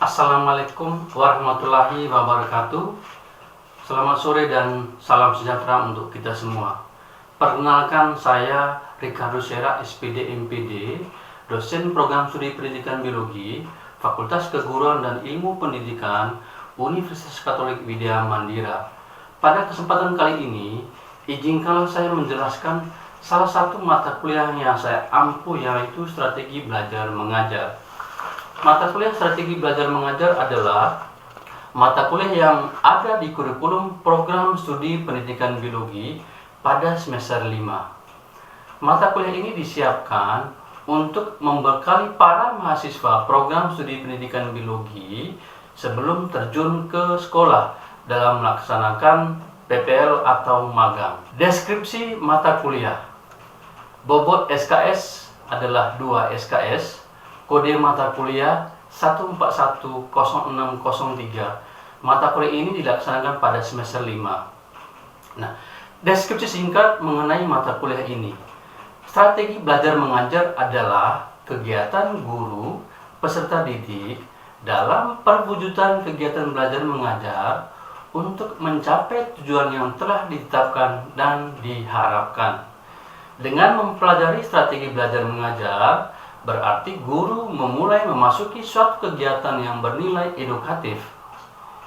Assalamualaikum warahmatullahi wabarakatuh. Selamat sore dan salam sejahtera untuk kita semua. Perkenalkan, saya Ricardo Sera, SPD MPD, dosen program studi pendidikan biologi, Fakultas Keguruan dan Ilmu Pendidikan, Universitas Katolik Widya Mandira. Pada kesempatan kali ini, izinkanlah saya menjelaskan salah satu mata kuliah yang saya ampuh, yaitu strategi belajar mengajar. Mata kuliah strategi belajar mengajar adalah mata kuliah yang ada di kurikulum program studi pendidikan biologi pada semester 5. Mata kuliah ini disiapkan untuk membekali para mahasiswa program studi pendidikan biologi sebelum terjun ke sekolah dalam melaksanakan PPL atau magang. Deskripsi mata kuliah. Bobot SKS adalah 2 SKS. Kode mata kuliah 1410603. Mata kuliah ini dilaksanakan pada semester 5. Nah, deskripsi singkat mengenai mata kuliah ini. Strategi belajar mengajar adalah kegiatan guru peserta didik dalam perwujudan kegiatan belajar mengajar untuk mencapai tujuan yang telah ditetapkan dan diharapkan. Dengan mempelajari strategi belajar mengajar, berarti guru memulai memasuki suatu kegiatan yang bernilai edukatif.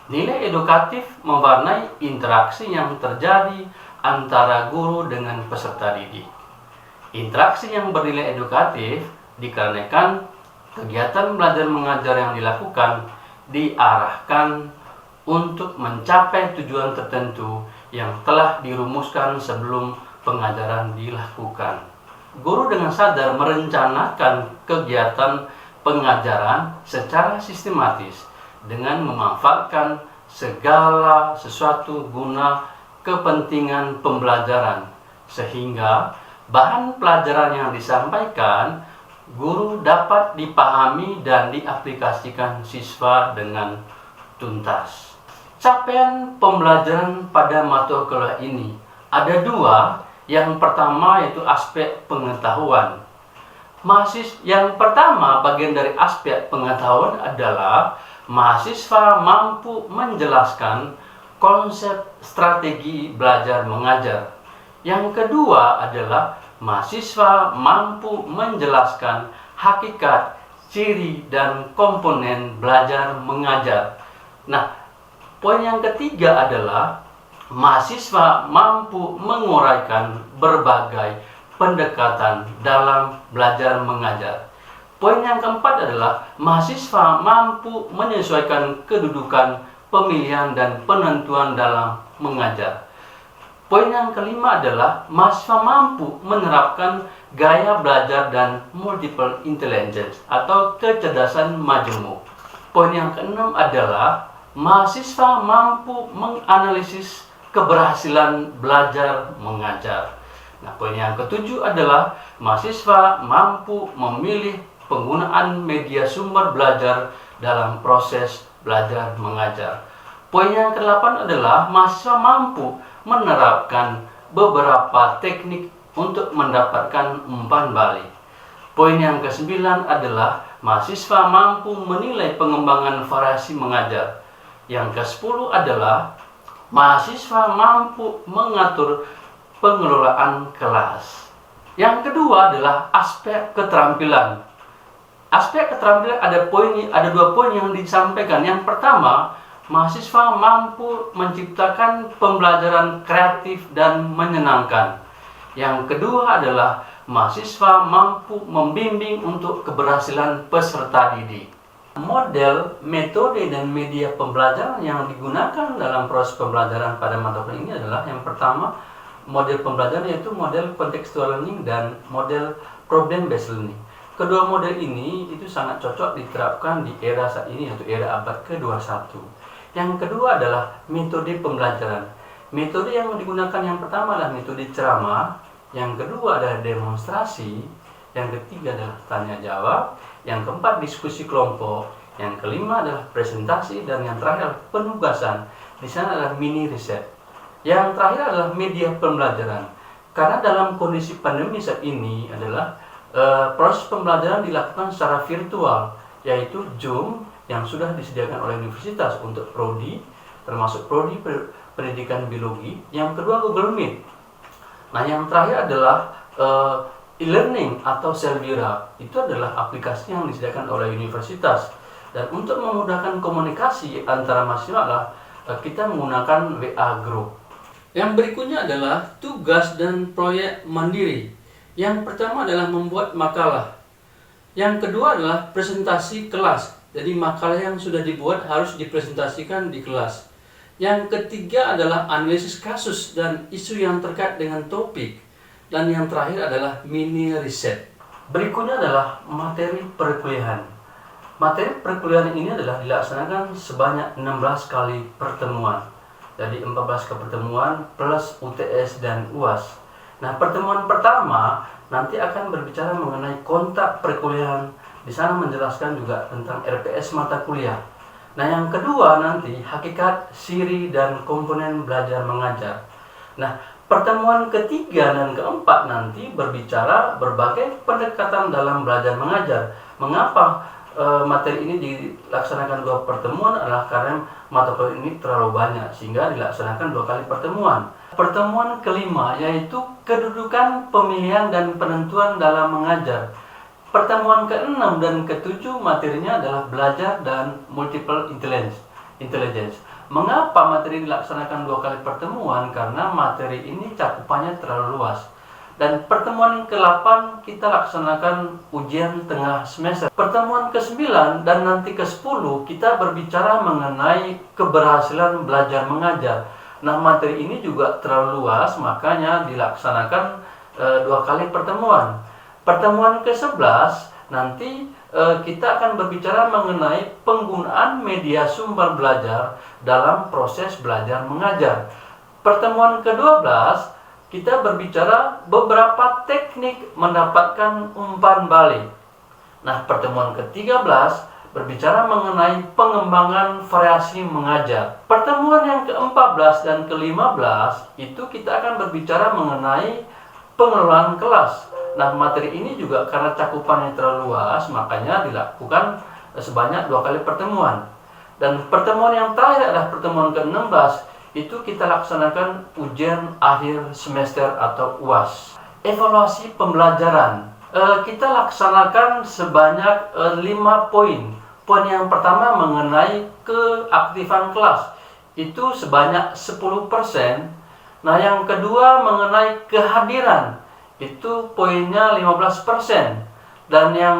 Nilai edukatif mewarnai interaksi yang terjadi antara guru dengan peserta didik. Interaksi yang bernilai edukatif dikarenakan kegiatan belajar mengajar yang dilakukan diarahkan untuk mencapai tujuan tertentu yang telah dirumuskan sebelum pengajaran dilakukan. Guru dengan sadar merencanakan kegiatan pengajaran secara sistematis dengan memanfaatkan segala sesuatu guna kepentingan pembelajaran, sehingga bahan pelajaran yang disampaikan guru dapat dipahami dan diaplikasikan siswa dengan tuntas. Capaian pembelajaran pada mata kuliah ini ada 2. Yang pertama yaitu aspek pengetahuan. Yang pertama, bagian dari aspek pengetahuan adalah mahasiswa mampu menjelaskan konsep strategi belajar mengajar. Yang kedua adalah mahasiswa mampu menjelaskan hakikat, ciri, dan komponen belajar mengajar. Nah, poin yang ketiga adalah mahasiswa mampu menguraikan berbagai pendekatan dalam belajar mengajar. Poin yang keempat adalah mahasiswa mampu menyesuaikan kedudukan, pemilihan, dan penentuan dalam mengajar. Poin yang kelima adalah mahasiswa mampu menerapkan gaya belajar dan multiple intelligence atau kecerdasan majemuk. Poin yang keenam adalah mahasiswa mampu menganalisis keberhasilan belajar mengajar. Nah, poin yang ketujuh adalah mahasiswa mampu memilih penggunaan media sumber belajar dalam proses belajar mengajar. Poin yang ke-8 adalah mahasiswa mampu menerapkan beberapa teknik untuk mendapatkan umpan balik. Poin yang ke-9 adalah mahasiswa mampu menilai pengembangan variasi mengajar. Yang ke-10 adalah mahasiswa mampu mengatur pengelolaan kelas. Yang kedua adalah aspek keterampilan. Aspek keterampilan ada 2 poin yang disampaikan. Yang pertama, mahasiswa mampu menciptakan pembelajaran kreatif dan menyenangkan. Yang kedua adalah mahasiswa mampu membimbing untuk keberhasilan peserta didik. Model, metode, dan media pembelajaran yang digunakan dalam proses pembelajaran pada mata kuliah ini adalah yang pertama, model pembelajaran yaitu model contextual learning dan model problem based learning. Kedua model ini itu sangat cocok diterapkan di era saat ini, yaitu era abad ke-21. Yang kedua adalah metode pembelajaran. Metode yang digunakan yang pertama adalah metode ceramah, yang kedua adalah demonstrasi, yang ketiga adalah tanya jawab, yang keempat diskusi kelompok, yang kelima adalah presentasi, dan yang terakhir adalah penugasan. Di sana adalah mini riset. Yang terakhir adalah media pembelajaran. Karena dalam kondisi pandemi saat ini adalah proses pembelajaran dilakukan secara virtual, yaitu Zoom, yang sudah disediakan oleh universitas untuk prodi, termasuk prodi pendidikan biologi. Yang kedua Google Meet. Nah, yang terakhir adalah e-learning atau Selvira. Itu adalah aplikasi yang disediakan oleh universitas. Dan untuk memudahkan komunikasi antara mahasiswa kita menggunakan WA Group. Yang berikutnya adalah tugas dan proyek mandiri. Yang pertama adalah membuat makalah. Yang kedua adalah presentasi kelas. Jadi makalah yang sudah dibuat harus dipresentasikan di kelas. Yang ketiga adalah analisis kasus dan isu yang terkait dengan topik. Dan yang terakhir adalah mini riset. Berikutnya adalah materi perkuliahan. Materi perkuliahan ini adalah dilaksanakan sebanyak 16 kali pertemuan. Jadi 14 kali pertemuan plus UTS dan UAS. Nah, pertemuan pertama nanti akan berbicara mengenai kontak perkuliahan. Di sana menjelaskan juga tentang RPS mata kuliah. Nah, yang kedua nanti hakikat, ciri, dan komponen belajar mengajar. Nah, pertemuan ketiga dan keempat nanti berbicara berbagai pendekatan dalam belajar mengajar. Mengapa materi ini dilaksanakan 2 pertemuan adalah karena mata kuliah ini terlalu banyak sehingga dilaksanakan 2 kali pertemuan. Pertemuan kelima yaitu kedudukan, pemilihan, dan penentuan dalam mengajar. Pertemuan ke-6 dan ke-7 materinya adalah belajar dan multiple intelligence. Mengapa materi dilaksanakan 2 kali pertemuan? Karena materi ini cakupannya terlalu luas. Dan pertemuan ke-8 kita laksanakan ujian tengah semester. Pertemuan ke-9 dan nanti ke-10 kita berbicara mengenai keberhasilan belajar mengajar. Nah, materi ini juga terlalu luas, makanya dilaksanakan 2 kali pertemuan. Pertemuan ke-11 nanti kita akan berbicara mengenai penggunaan media sumber belajar dalam proses belajar mengajar. Pertemuan ke-12 kita berbicara beberapa teknik mendapatkan umpan balik. Nah, pertemuan ke-13 berbicara mengenai pengembangan variasi mengajar. Pertemuan yang ke-14 dan ke-15 itu kita akan berbicara mengenai pengelolaan kelas. Nah, materi ini juga karena cakupannya terlalu luas, makanya dilakukan sebanyak 2 kali pertemuan. Dan pertemuan yang terakhir adalah pertemuan ke-16, itu kita laksanakan ujian akhir semester atau UAS. Evaluasi pembelajaran kita laksanakan sebanyak 5 poin. Poin yang pertama mengenai keaktifan kelas, itu sebanyak 10%. Nah, yang kedua mengenai kehadiran, itu poinnya 15%. Dan yang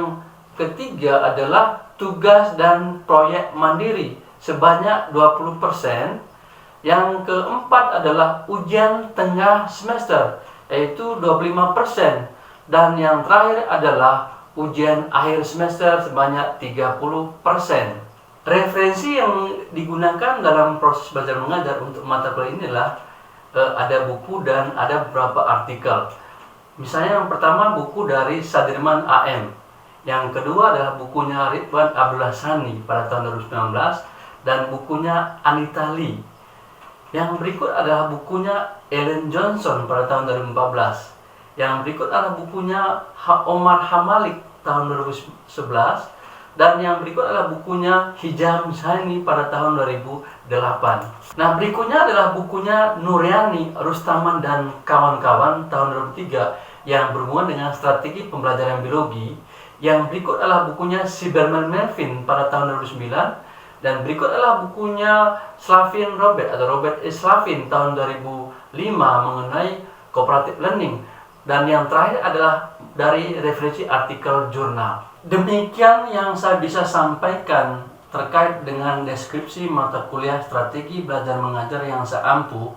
ketiga adalah tugas dan proyek mandiri sebanyak 20%. Yang keempat adalah ujian tengah semester, yaitu 25%. Dan yang terakhir adalah ujian akhir semester sebanyak 30%. Referensi yang digunakan dalam proses belajar mengajar untuk mata kuliah ini adalah ada buku dan ada beberapa artikel. Misalnya yang pertama buku dari Sadirman AM. Yang kedua adalah bukunya Ridwan Abdullah Sani pada tahun 2019 dan bukunya Anita Lee. Yang berikut adalah bukunya Ellen Johnson pada tahun 2014. Yang berikut adalah bukunya Omar Hamalik tahun 2011. Dan yang berikut adalah bukunya Hijam Saini pada tahun 2008. Nah, berikutnya adalah bukunya Nuryani Rustaman dan kawan-kawan tahun 2003 yang berhubungan dengan strategi pembelajaran biologi. Yang berikut adalah bukunya Siberman Melvin pada tahun 2009. Dan berikut adalah bukunya Slavin Robert atau Robert E. Slavin tahun 2005 mengenai cooperative learning. Dan yang terakhir adalah dari referensi artikel jurnal. Demikian yang saya bisa sampaikan terkait dengan deskripsi mata kuliah strategi belajar mengajar yang saya ampuh.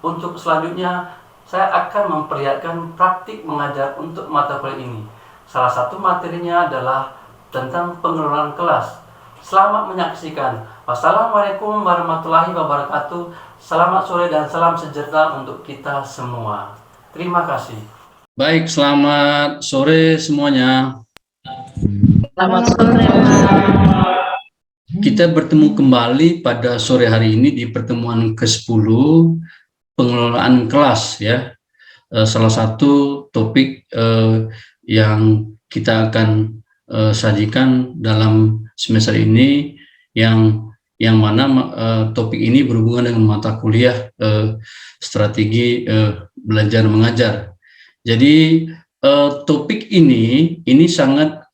Untuk selanjutnya, saya akan memperlihatkan praktik mengajar untuk mata kuliah ini. Salah satu materinya adalah tentang pengelolaan kelas. Selamat menyaksikan. Wassalamualaikum warahmatullahi wabarakatuh. Selamat sore dan salam sejahtera untuk kita semua. Terima kasih. Baik, selamat sore semuanya. Selamat sore, Pak. Kita bertemu kembali pada sore hari ini di pertemuan ke-10 pengelolaan kelas ya. Salah satu topik yang kita akan sajikan dalam semester ini yang mana topik ini berhubungan dengan mata kuliah strategi belajar mengajar. Jadi topik ini sangat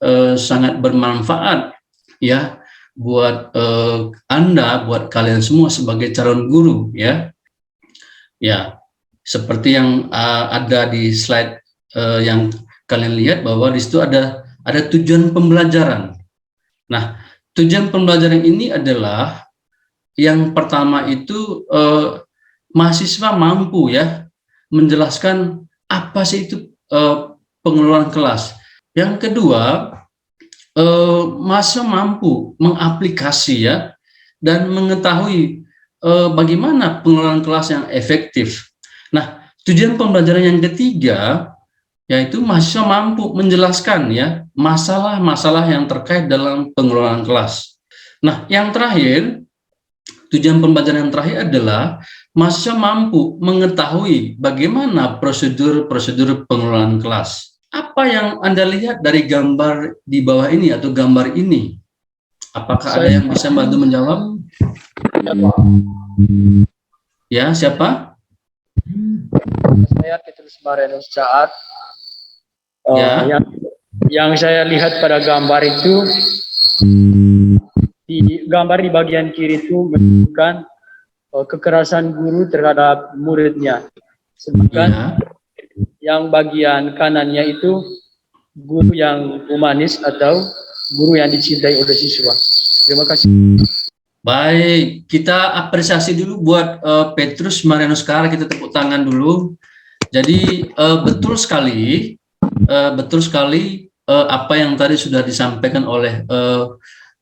bermanfaat ya buat Anda, buat kalian semua sebagai calon guru ya. Ya, seperti yang ada di slide yang kalian lihat bahwa di situ ada tujuan pembelajaran. Nah, tujuan pembelajaran ini adalah yang pertama itu mahasiswa mampu ya menjelaskan apa sih itu pengelolaan kelas. Yang kedua, mahasiswa mampu mengaplikasi ya dan mengetahui bagaimana pengelolaan kelas yang efektif. Nah, tujuan pembelajaran yang ketiga yaitu mahasiswa mampu menjelaskan ya masalah-masalah yang terkait dalam pengelolaan kelas. Nah, yang terakhir, tujuan pembelajaran yang terakhir adalah mahasiswa mampu mengetahui bagaimana prosedur-prosedur pengelolaan kelas. Apa yang Anda lihat dari gambar di bawah ini atau gambar ini? Apakah ada yang bisa bantu menjawab? Ya, siapa? Saya Petrus Marianus Caat. Ya. Yang saya lihat pada gambar itu, gambar di bagian kiri itu menunjukkan kekerasan guru terhadap muridnya. Sedangkan yang bagian kanannya itu guru yang humanis atau guru yang dicintai oleh siswa. Terima kasih. Baik, kita apresiasi dulu buat Petrus Marianus Caat, kita tepuk tangan dulu. Jadi betul sekali apa yang tadi sudah disampaikan oleh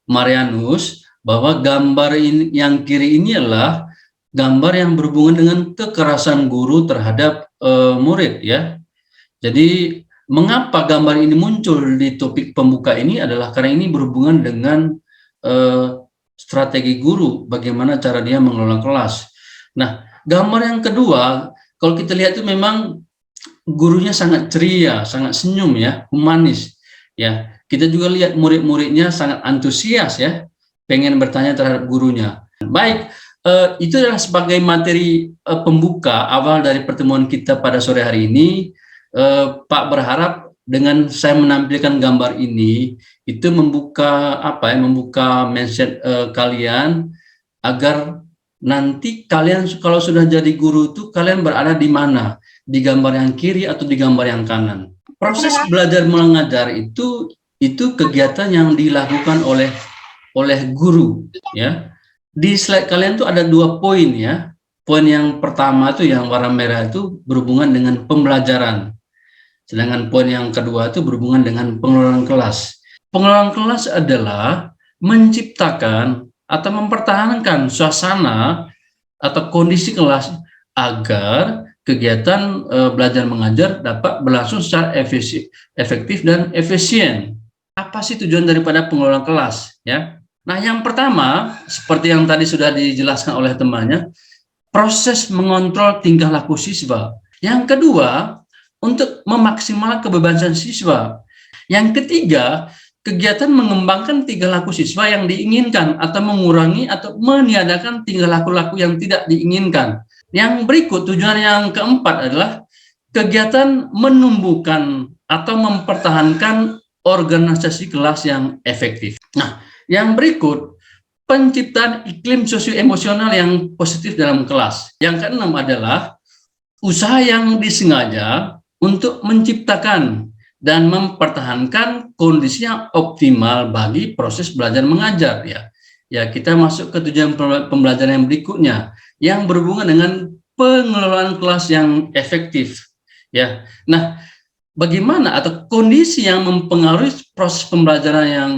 Marianus, bahwa gambar ini yang kiri ini adalah gambar yang berhubungan dengan kekerasan guru terhadap murid ya. Jadi mengapa gambar ini muncul di topik pembuka ini adalah karena ini berhubungan dengan strategi guru, bagaimana cara dia mengelola kelas. Nah, gambar yang kedua, kalau kita lihat itu memang gurunya sangat ceria, sangat senyum ya, humanis ya. Kita juga lihat murid-muridnya sangat antusias ya, pengen bertanya terhadap gurunya. Baik, itu adalah sebagai materi pembuka awal dari pertemuan kita pada sore hari ini. Pak berharap dengan saya menampilkan gambar ini itu membuka membuka mindset kalian agar nanti kalian kalau sudah jadi guru itu kalian berada di mana, di gambar yang kiri atau di gambar yang kanan. Proses belajar mengajar itu kegiatan yang dilakukan oleh guru ya. Di slide kalian tuh ada 2 poin ya. Poin yang pertama itu yang warna merah itu berhubungan dengan pembelajaran. Sedangkan poin yang kedua itu berhubungan dengan pengelolaan kelas. Pengelolaan kelas adalah menciptakan atau mempertahankan suasana atau kondisi kelas agar kegiatan belajar mengajar dapat berlangsung secara efektif dan efisien. Apa sih tujuan daripada pengelolaan kelas ya? Nah, yang pertama seperti yang tadi sudah dijelaskan oleh temannya, proses mengontrol tingkah laku siswa. Yang kedua, untuk memaksimalkan kebebasan siswa. Yang ketiga, kegiatan mengembangkan tingkah laku siswa yang diinginkan atau mengurangi atau meniadakan tingkah laku-laku yang tidak diinginkan. Yang berikut, tujuan yang keempat adalah kegiatan menumbuhkan atau mempertahankan organisasi kelas yang efektif. Nah, yang berikut, penciptaan iklim sosio-emosional yang positif dalam kelas. Yang keenam adalah usaha yang disengaja untuk menciptakan dan mempertahankan kondisi yang optimal bagi proses belajar mengajar ya. Ya, kita masuk ke tujuan pembelajaran yang berikutnya yang berhubungan dengan pengelolaan kelas yang efektif ya. Nah, bagaimana atau kondisi yang mempengaruhi proses pembelajaran yang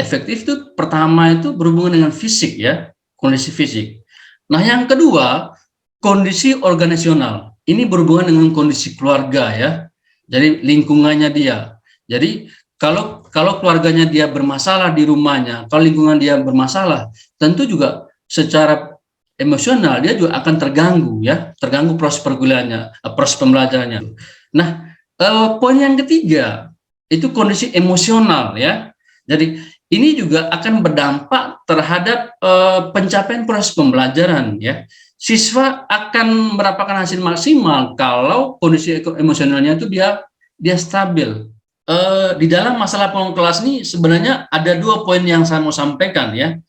efektif itu pertama itu berhubungan dengan fisik ya, kondisi fisik. Nah, yang kedua, kondisi organisasional. Ini berhubungan dengan kondisi keluarga ya. Jadi lingkungannya dia. Jadi kalau keluarganya dia bermasalah di rumahnya, kalau lingkungan dia bermasalah, tentu juga secara emosional dia juga akan terganggu ya, terganggu proses pergulaannya, proses pembelajarannya. Nah, poin yang ketiga itu kondisi emosional ya. Jadi ini juga akan berdampak terhadap pencapaian proses pembelajaran ya. Siswa akan mendapatkan hasil maksimal kalau kondisi emosionalnya itu dia stabil. Di dalam masalah pengelolaan kelas ini sebenarnya ada 2 poin yang saya mau sampaikan ya.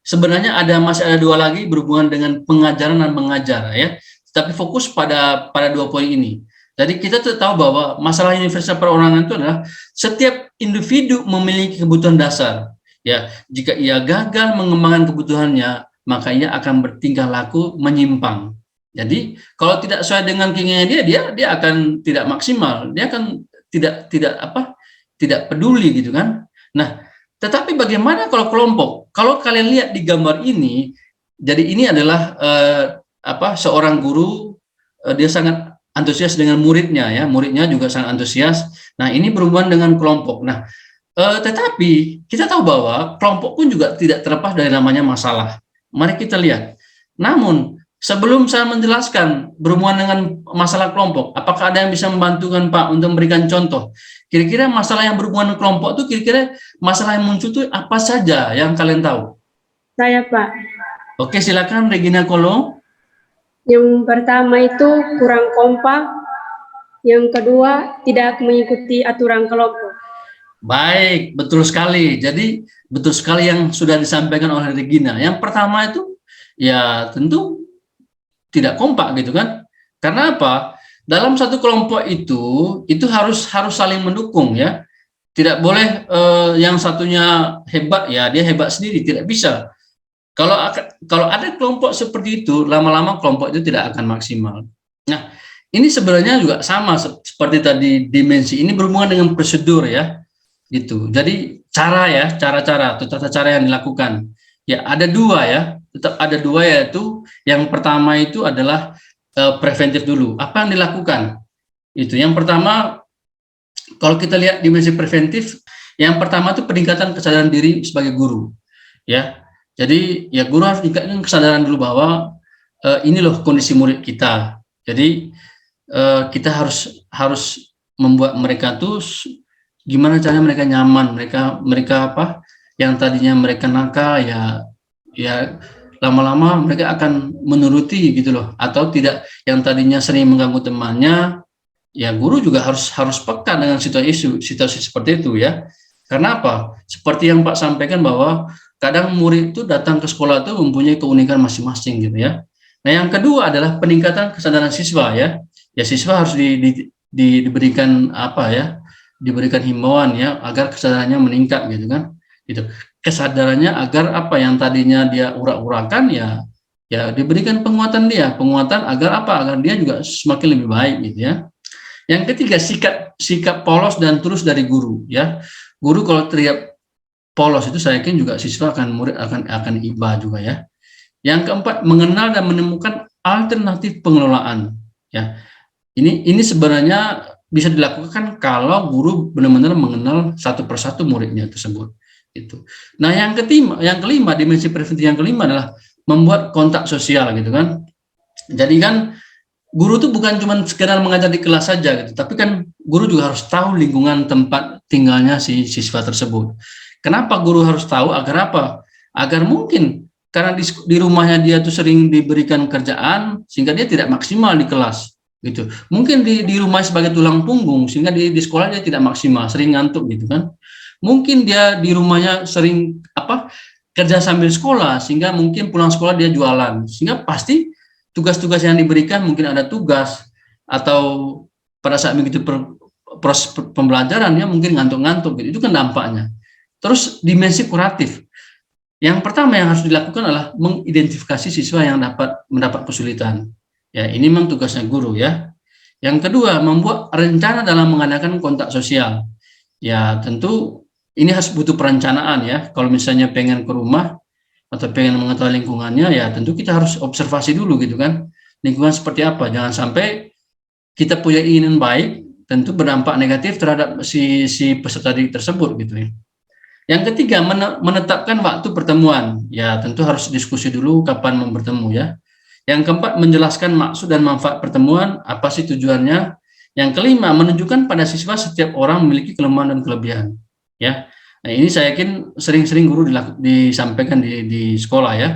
Sebenarnya masih ada 2 lagi berhubungan dengan pengajaran dan mengajar ya. Tapi fokus pada 2 poin ini. Jadi kita tuh tahu bahwa masalah universal perorangan itu adalah setiap individu memiliki kebutuhan dasar. Ya, jika ia gagal mengembangkan kebutuhannya, maka ia akan bertingkah laku menyimpang. Jadi kalau tidak sesuai dengan keinginannya dia akan tidak maksimal. Dia akan tidak peduli gitu kan. Nah, tetapi bagaimana kalau kelompok? Kalau kalian lihat di gambar ini, jadi ini adalah seorang guru, dia sangat antusias dengan muridnya ya, muridnya juga sangat antusias. Nah, ini berhubungan dengan kelompok. Nah, tetapi kita tahu bahwa kelompok pun juga tidak terlepas dari namanya masalah. Mari kita lihat. Namun sebelum saya menjelaskan berhubungan dengan masalah kelompok, apakah ada yang bisa membantukan Pak untuk memberikan contoh? Kira-kira masalah yang berhubungan dengan kelompok itu kira-kira masalah yang muncul itu apa saja yang kalian tahu? Saya, Pak. Oke, silakan Regina Kolo. Yang pertama itu kurang kompak. Yang kedua, tidak mengikuti aturan kelompok. Baik, betul sekali. Jadi betul sekali yang sudah disampaikan oleh Regina. Yang pertama itu ya tentu tidak kompak gitu kan. Karena apa? Dalam satu kelompok itu harus saling mendukung ya. Tidak boleh yang satunya hebat ya dia hebat sendiri, tidak bisa. Kalau ada kelompok seperti itu, lama-lama kelompok itu tidak akan maksimal. Nah, ini sebenarnya juga sama seperti tadi dimensi ini berhubungan dengan prosedur ya. Gitu. Jadi cara-cara atau tata cara yang dilakukan. Ya, ada 2 ya. Tetap ada 2 yaitu yang pertama itu adalah preventif dulu. Apa yang dilakukan? Itu yang pertama kalau kita lihat dimensi preventif, yang pertama itu peningkatan kesadaran diri sebagai guru. Ya. Jadi ya guru harus meningkatkan kesadaran dulu bahwa ini loh kondisi murid kita. Jadi kita harus membuat mereka tuh gimana caranya mereka nyaman, mereka apa yang tadinya mereka nakal ya lama-lama mereka akan menuruti gitu loh, atau tidak yang tadinya sering mengganggu temannya, ya guru juga harus peka dengan situasi seperti itu ya. Karena apa? Seperti yang Pak sampaikan bahwa kadang murid itu datang ke sekolah itu mempunyai keunikan masing-masing gitu ya. Nah, yang kedua adalah peningkatan kesadaran siswa ya. Ya siswa harus diberikan apa ya? Diberikan himbauan ya agar kesadarannya meningkat gitu kan. Gitu. Kesadarannya agar apa yang tadinya dia urak-urakan ya diberikan penguatan agar apa? Agar dia juga semakin lebih baik gitu ya. Yang ketiga, sikap polos dan tulus dari guru ya. Guru kalau terlihat polos itu saya yakin juga siswa murid akan iba juga ya. Yang keempat, mengenal dan menemukan alternatif pengelolaan ya. Ini sebenarnya bisa dilakukan kalau guru benar-benar mengenal satu persatu muridnya tersebut. Itu. Nah, yang kelima, dimensi preventif yang kelima adalah membuat kontak sosial gitu kan. Jadi kan guru itu bukan cuma sekedar mengajar di kelas saja gitu, tapi kan guru juga harus tahu lingkungan tempat tinggalnya si siswa tersebut. Kenapa guru harus tahu? Agar apa? Agar mungkin karena di rumahnya dia tuh sering diberikan kerjaan sehingga dia tidak maksimal di kelas gitu. Mungkin di rumah sebagai tulang punggung sehingga di sekolah dia tidak maksimal, sering ngantuk gitu kan. Mungkin dia di rumahnya sering kerja sambil sekolah sehingga mungkin pulang sekolah dia jualan. Sehingga pasti tugas-tugas yang diberikan mungkin ada tugas atau pada saat begitu proses pembelajaran ya mungkin ngantuk-ngantuk gitu. Itu kan dampaknya. Terus dimensi kuratif. Yang pertama yang harus dilakukan adalah mengidentifikasi siswa yang mendapat kesulitan. Ya, ini memang tugasnya guru ya. Yang kedua, membuat rencana dalam mengadakan kontak sosial. Ya, tentu ini harus butuh perencanaan ya. Kalau misalnya pengen ke rumah atau pengen mengetahui lingkungannya, ya tentu kita harus observasi dulu gitu kan. Lingkungan seperti apa? Jangan sampai kita punya keinginan baik, tentu berdampak negatif terhadap si peserta didik tersebut gitu ya. Yang ketiga, menetapkan waktu pertemuan. Ya, tentu harus diskusi dulu kapan mau bertemu ya. Yang keempat, menjelaskan maksud dan manfaat pertemuan, apa sih tujuannya. Yang kelima, menunjukkan pada siswa setiap orang memiliki kelemahan dan kelebihan. Ya, Nah, ini saya yakin sering-sering guru disampaikan di sekolah ya,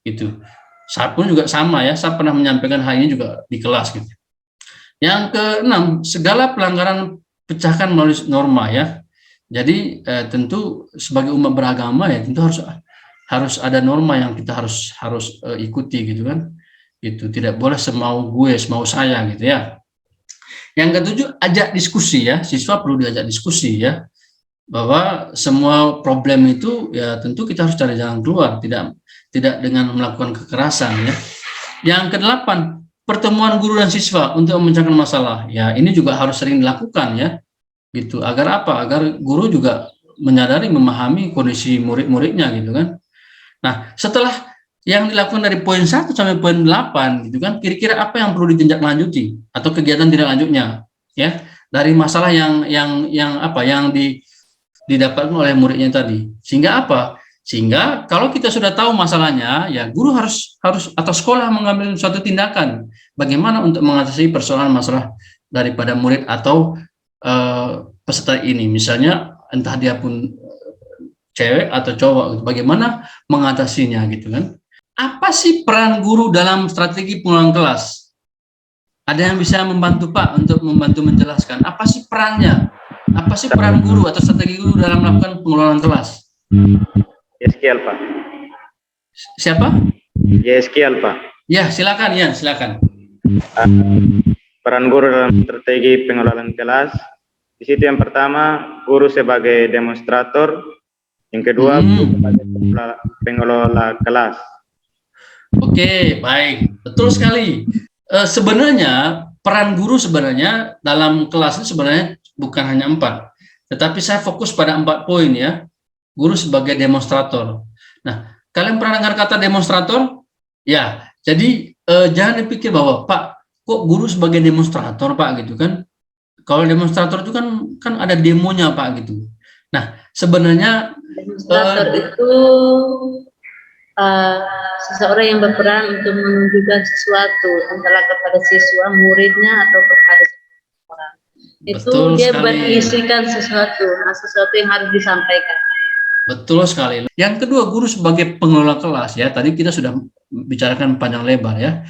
gitu. Saya pun juga sama ya, saya pernah menyampaikan hal ini juga di kelas gitu. Yang keenam, segala pelanggaran pecahkan melalui norma ya. Jadi tentu sebagai umat beragama ya tentu harus ada norma yang kita harus ikuti gitu kan. Itu tidak boleh semau gue, semau saya gitu ya. Yang ketujuh, ajak diskusi ya. Siswa perlu diajak diskusi ya. Bahwa semua problem itu ya tentu kita harus cari jalan keluar, tidak dengan melakukan kekerasan ya. Yang kedelapan, pertemuan guru dan siswa untuk memecahkan masalah. Ya, ini juga harus sering dilakukan ya. Gitu. Agar apa? Agar guru juga menyadari, memahami kondisi murid-muridnya gitu kan. Nah, setelah yang dilakukan dari poin 1 sampai poin 8 gitu kan, kira-kira apa yang perlu ditindaklanjuti atau kegiatan tidak lanjutnya ya dari masalah yang didapatkan oleh muridnya tadi. Sehingga apa? Sehingga kalau kita sudah tahu masalahnya, ya guru harus atau sekolah mengambil suatu tindakan bagaimana untuk mengatasi persoalan masalah daripada murid atau peserta ini. Misalnya entah dia pun cewek atau cowok, bagaimana mengatasinya gitu kan. Apa sih peran guru dalam strategi pengelolaan kelas? Ada yang bisa membantu Pak untuk membantu menjelaskan apa sih perannya? Apa sih peran guru atau strategi guru dalam melakukan pengelolaan kelas? Yeskiel, Pak. Siapa? Yeskiel, Pak. Ya, silakan ya, silakan. Peran guru dalam strategi pengelolaan kelas. Di situ yang pertama, guru sebagai demonstrator. Yang kedua, guru sebagai pengelola kelas. Oke, baik. Betul sekali. Sebenarnya peran guru sebenarnya dalam kelas itu sebenarnya bukan hanya 4, tetapi saya fokus pada 4 poin ya. Guru sebagai demonstrator. Nah, kalian pernah dengar kata demonstrator? Ya, jadi jangan dipikir bahwa Pak, kok guru sebagai demonstrator Pak gitu kan? Kalau demonstrator itu kan ada demonya Pak gitu. Nah, sebenarnya demonstrator itu seseorang yang berperan untuk menunjukkan sesuatu entahlah kepada siswa, muridnya atau kepada orang. Itu dia berisikan sesuatu, sesuatu yang harus disampaikan. Betul sekali. Yang kedua, guru sebagai pengelola kelas ya. Tadi kita sudah bicarakan panjang lebar ya.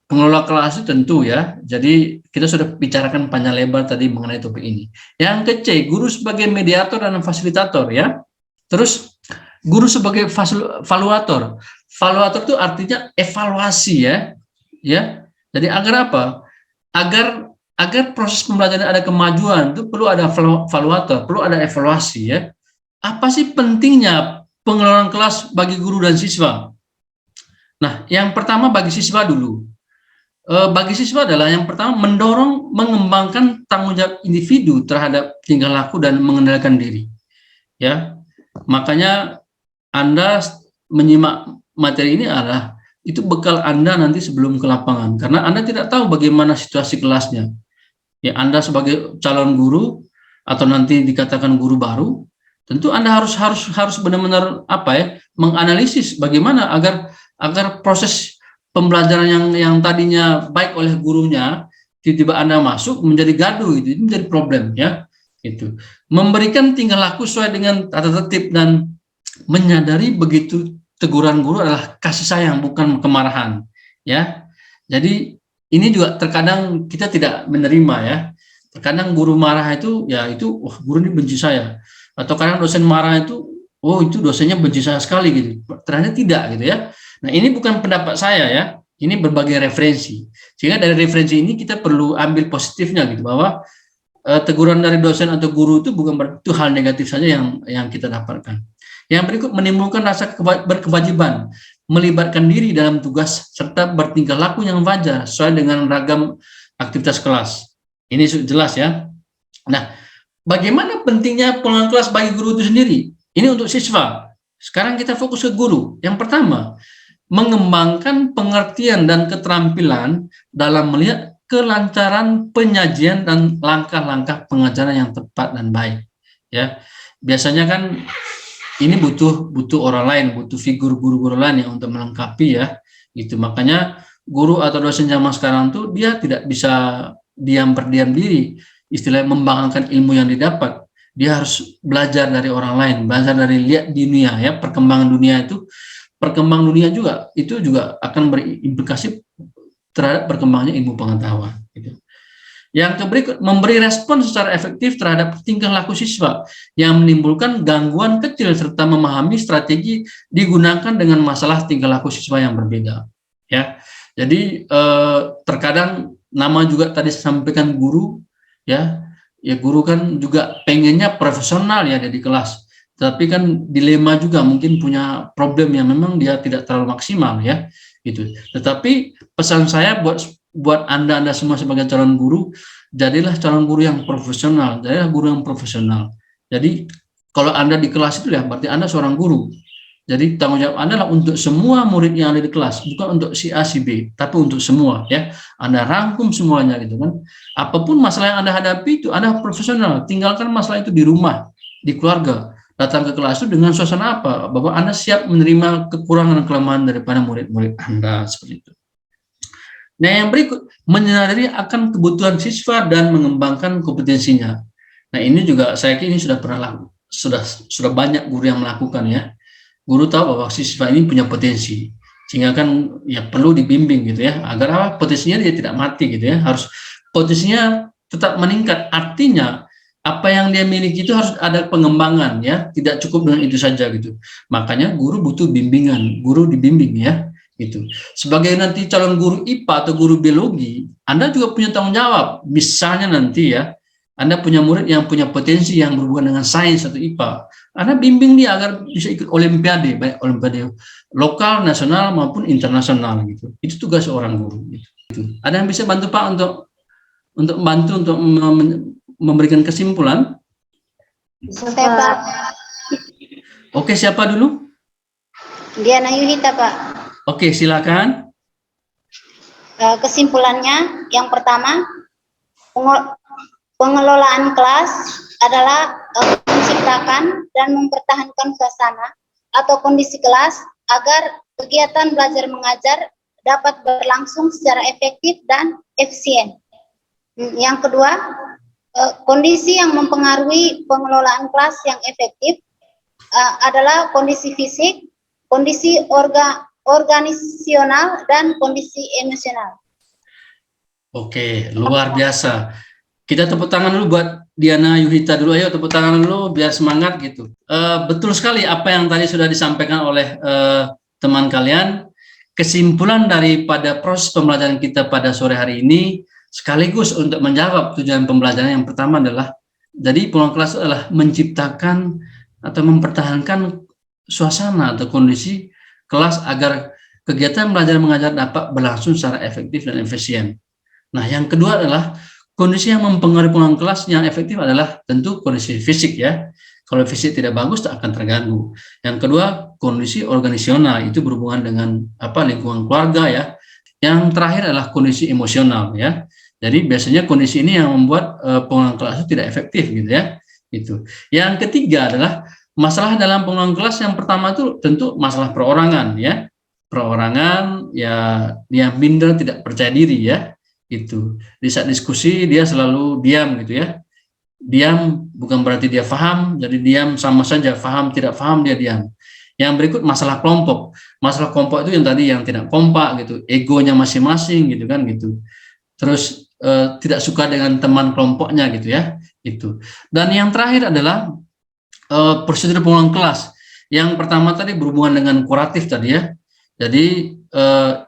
Pengelola kelas itu tentu ya. Jadi kita sudah bicarakan panjang lebar tadi mengenai topik ini. Yang ke-C, guru sebagai mediator dan fasilitator ya. Terus guru sebagai valuator. Valuator itu artinya evaluasi ya. Ya. Jadi agar apa? Agar proses pembelajaran ada kemajuan itu perlu ada valuator, perlu ada evaluasi ya. Apa sih pentingnya pengelolaan kelas bagi guru dan siswa? Nah, yang pertama bagi siswa dulu. Bagi siswa adalah yang pertama mendorong mengembangkan tanggung jawab individu terhadap tingkah laku dan mengendalikan diri. Ya, makanya Anda menyimak materi ini adalah itu bekal Anda nanti sebelum ke lapangan, karena Anda tidak tahu bagaimana situasi kelasnya. Ya, Anda sebagai calon guru atau nanti dikatakan guru baru, tentu Anda harus benar-benar menganalisis bagaimana agar proses pembelajaran yang tadinya baik oleh gurunya tiba-tiba Anda masuk menjadi gaduh, itu menjadi problem ya. Itu memberikan tingkah laku sesuai dengan tata tertib dan menyadari begitu teguran guru adalah kasih sayang bukan kemarahan ya. Jadi ini juga terkadang kita tidak menerima ya. Terkadang guru marah itu ya itu guru ini benci saya. Atau kadang dosen marah itu, itu dosennya benci saya sekali gitu. Ternyata tidak gitu ya. Nah, ini bukan pendapat saya ya. Ini berbagai referensi. Sehingga dari referensi ini kita perlu ambil positifnya gitu, bahwa teguran dari dosen atau guru itu bukan berarti hal negatif saja yang kita dapatkan. Yang berikut, menimbulkan rasa berkewajiban, melibatkan diri dalam tugas serta bertingkah laku yang wajar sesuai dengan ragam aktivitas kelas. Ini jelas ya. Nah, bagaimana pentingnya pengelolaan kelas bagi guru itu sendiri? Ini untuk siswa. Sekarang kita fokus ke guru. Yang pertama, mengembangkan pengertian dan keterampilan dalam melihat kelancaran penyajian dan langkah-langkah pengajaran yang tepat dan baik. Ya, biasanya kan ini butuh orang lain, butuh figur guru-guru lain yang untuk melengkapi ya. Gitu. Makanya guru atau dosen zaman sekarang tuh dia tidak bisa berdiam diri, istilahnya membanggakan ilmu yang didapat. dia harus belajar dari orang lain, belajar dari lihat dunia ya, perkembangan dunia juga itu juga akan berimplikasi terhadap perkembangannya ilmu pengetahuan. Gitu. Yang berikut, memberi respon secara efektif terhadap tingkah laku siswa yang menimbulkan gangguan kecil serta memahami strategi digunakan dengan masalah tingkah laku siswa yang berbeda. Ya, jadi terkadang nama juga tadi sampaikan guru, ya guru kan juga pengennya profesional ya di kelas, tapi kan dilema juga mungkin punya problem yang memang dia tidak terlalu maksimal ya, gitu. Tetapi pesan saya buat anda semua sebagai calon guru, jadilah calon guru yang profesional, jadilah guru yang profesional. Jadi kalau anda di kelas itu ya berarti anda seorang guru. Jadi tanggung jawab anda lah untuk semua murid yang ada di kelas, bukan untuk si A si B, tapi untuk semua ya. Anda rangkum semuanya gitu kan. Apapun masalah yang anda hadapi itu anda profesional, tinggalkan masalah itu di rumah, di keluarga. Datang ke kelas itu dengan suasana apa? Bahwa anda siap menerima kekurangan dan kelemahan daripada murid-murid anda seperti itu. Nah, yang berikut, menyadari akan kebutuhan siswa dan mengembangkan kompetensinya. Nah, ini juga saya kira ini sudah banyak guru yang melakukan ya. Guru tahu bahwa siswa ini punya potensi, sehingga kan ya perlu dibimbing gitu ya, agar apa potensinya dia tidak mati gitu ya, harus potensinya tetap meningkat. Artinya apa yang dia miliki itu harus ada pengembangan ya, tidak cukup dengan itu saja gitu. Makanya guru butuh bimbingan, guru dibimbing ya. Gitu. Sebagai nanti calon guru IPA atau guru biologi, Anda juga punya tanggung jawab. Misalnya nanti ya, Anda punya murid yang punya potensi yang berhubungan dengan sains atau IPA, Anda bimbing dia agar bisa ikut olimpiade, baik olimpiade lokal, nasional maupun internasional gitu. Itu tugas seorang guru. Gitu. Ada yang bisa bantu Pak untuk membantu untuk memberikan kesimpulan? Saya Pak. Oke, siapa dulu? Diana Yuhita Pak. Oke, silakan. Kesimpulannya, yang pertama, pengelolaan kelas adalah menciptakan dan mempertahankan suasana atau kondisi kelas agar kegiatan belajar mengajar dapat berlangsung secara efektif dan efisien. Yang kedua, kondisi yang mempengaruhi pengelolaan kelas yang efektif adalah kondisi fisik, kondisi organisasional, dan kondisi emosional. Oke, luar biasa. Kita tepuk tangan dulu buat Diana Yuhita dulu, ayo tepuk tangan dulu biar semangat gitu. Betul sekali apa yang tadi sudah disampaikan oleh teman kalian. Kesimpulan daripada proses pembelajaran kita pada sore hari ini, sekaligus untuk menjawab tujuan pembelajaran yang pertama adalah, jadi pengelolaan kelas adalah menciptakan atau mempertahankan suasana atau kondisi kelas agar kegiatan belajar mengajar dapat berlangsung secara efektif dan efisien. Nah, yang kedua adalah kondisi yang mempengaruhi pengelolaan kelas yang efektif adalah tentu kondisi fisik ya. Kalau fisik tidak bagus tak akan terganggu. Yang kedua, kondisi organisasional, itu berhubungan dengan lingkungan keluarga ya. Yang terakhir adalah kondisi emosional ya. Jadi biasanya kondisi ini yang membuat pengelolaan kelas itu tidak efektif gitu ya. Gitu. Yang ketiga adalah masalah dalam pengelolaan kelas. Yang pertama itu tentu masalah perorangan ya. Perorangan ya, dia minder, tidak percaya diri ya. Itu di saat diskusi dia selalu diam gitu ya. Diam bukan berarti dia paham, jadi diam sama saja, paham tidak paham dia diam. Yang berikut masalah kelompok. Masalah kelompok itu yang tadi yang tidak kompak gitu, egonya masing-masing gitu kan gitu. Terus tidak suka dengan teman kelompoknya gitu ya. Itu. Dan yang terakhir adalah prosedur pengelolaan kelas. Yang pertama tadi berhubungan dengan kuratif tadi ya. Jadi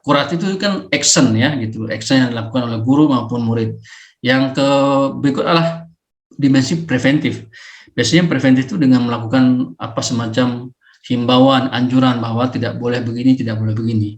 kuratif itu kan action ya gitu, action yang dilakukan oleh guru maupun murid. Yang berikut adalah dimensi preventif. Biasanya preventif itu dengan melakukan semacam himbauan, anjuran bahwa tidak boleh begini, tidak boleh begini.